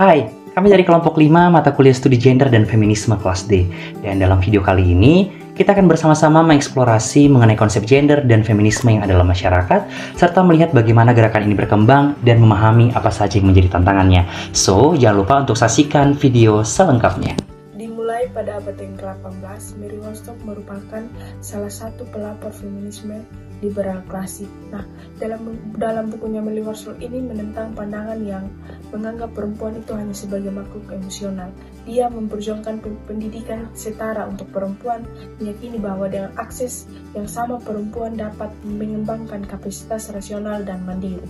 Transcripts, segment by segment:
Hai, kami dari kelompok 5 mata kuliah studi gender dan feminisme kelas D. Dan dalam video kali ini, kita akan bersama-sama mengeksplorasi mengenai konsep gender dan feminisme yang ada dalam masyarakat, serta melihat bagaimana gerakan ini berkembang dan memahami apa saja yang menjadi tantangannya. So, jangan lupa untuk saksikan video selengkapnya. Dimulai pada abad yang ke-18, Mary Wollstonecraft merupakan salah satu pelopor feminisme liberal klasik. Nah, dalam bukunya Mary Wollstonecraft ini menentang pandangan yang menganggap perempuan itu hanya sebagai makhluk emosional. Dia memperjuangkan pendidikan setara untuk perempuan, meyakini bahwa dengan akses yang sama perempuan dapat mengembangkan kapasitas rasional dan mandiri.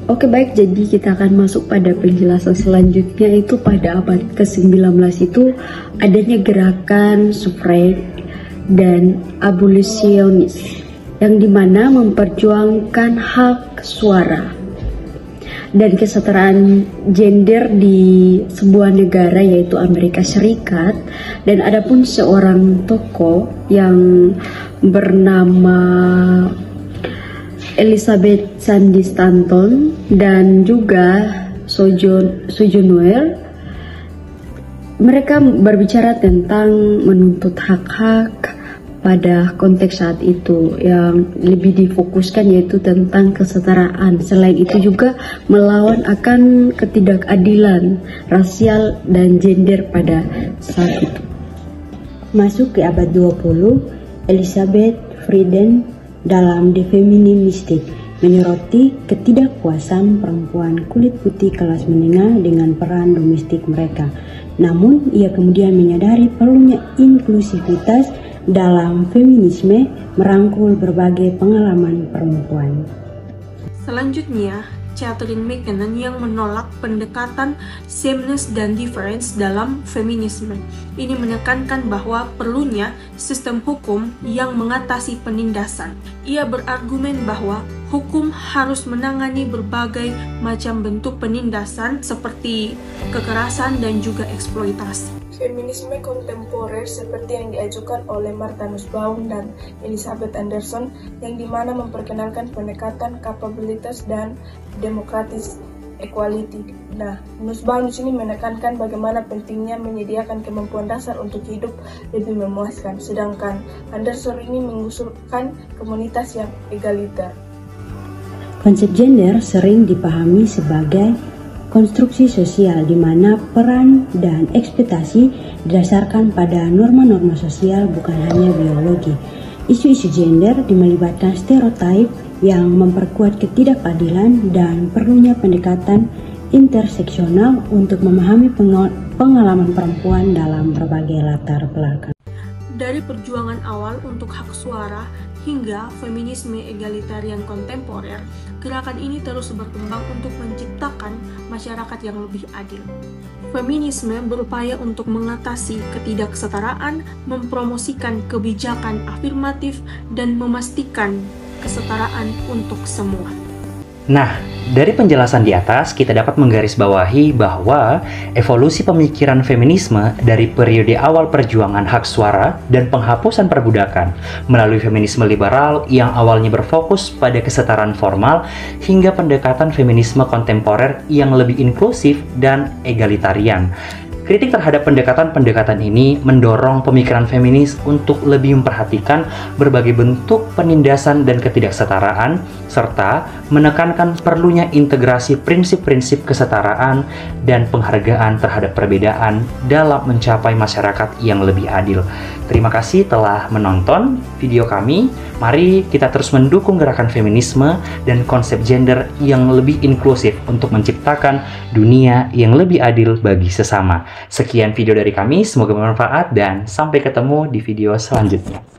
Oke, baik, jadi kita akan masuk pada penjelasan selanjutnya. Itu pada abad ke-19 itu adanya gerakan suffrage dan abolisionis yang dimana memperjuangkan hak suara dan kesetaraan gender di sebuah negara yaitu Amerika Serikat. Dan adapun seorang tokoh yang bernama Elizabeth Cady Stanton dan juga Sojourner Truth, mereka berbicara tentang menuntut hak-hak pada konteks saat itu yang lebih difokuskan yaitu tentang kesetaraan. Selain itu juga melawan akan ketidakadilan rasial dan gender pada saat itu. Masuk ke abad 20, Elizabeth Frieden dalam The Feministic menyoroti ketidakpuasan perempuan kulit putih kelas menengah dengan peran domestik mereka. Namun, ia kemudian menyadari perlunya inklusivitas dalam feminisme, merangkul berbagai pengalaman perempuan. Selanjutnya, Catherine McKinnon yang menolak pendekatan sameness dan difference dalam feminisme. Ini menekankan bahwa perlunya sistem hukum yang mengatasi penindasan. Ia berargumen bahwa hukum harus menangani berbagai macam bentuk penindasan seperti kekerasan dan juga eksploitasi. Feminisme kontemporer seperti yang diajukan oleh Martha Nussbaum dan Elizabeth Anderson yang dimana memperkenalkan pendekatan kapabilitas dan demokratis equality. Nah, Nussbaum di sini menekankan bagaimana pentingnya menyediakan kemampuan dasar untuk hidup lebih memuaskan, sedangkan Anderson ini mengusulkan komunitas yang egaliter. Konsep gender sering dipahami sebagai konstruksi sosial di mana peran dan ekspektasi didasarkan pada norma-norma sosial bukan hanya biologi. Isu-isu gender melibatkan stereotip yang memperkuat ketidakadilan dan perlunya pendekatan interseksional untuk memahami pengalaman perempuan dalam berbagai latar belakang. Dari perjuangan awal untuk hak suara hingga feminisme egalitarian kontemporer, gerakan ini terus berkembang untuk menciptakan masyarakat yang lebih adil. Feminisme berupaya untuk mengatasi ketidaksetaraan, mempromosikan kebijakan afirmatif, dan memastikan kesetaraan untuk semua. Nah, dari penjelasan di atas, kita dapat menggarisbawahi bahwa evolusi pemikiran feminisme dari periode awal perjuangan hak suara dan penghapusan perbudakan melalui feminisme liberal yang awalnya berfokus pada kesetaraan formal hingga pendekatan feminisme kontemporer yang lebih inklusif dan egalitarian. Kritik terhadap pendekatan-pendekatan ini mendorong pemikiran feminis untuk lebih memperhatikan berbagai bentuk penindasan dan ketidaksetaraan, serta menekankan perlunya integrasi prinsip-prinsip kesetaraan dan penghargaan terhadap perbedaan dalam mencapai masyarakat yang lebih adil. Terima kasih telah menonton video kami. Mari kita terus mendukung gerakan feminisme dan konsep gender yang lebih inklusif untuk menciptakan dunia yang lebih adil bagi sesama. Sekian video dari kami, semoga bermanfaat dan sampai ketemu di video selanjutnya.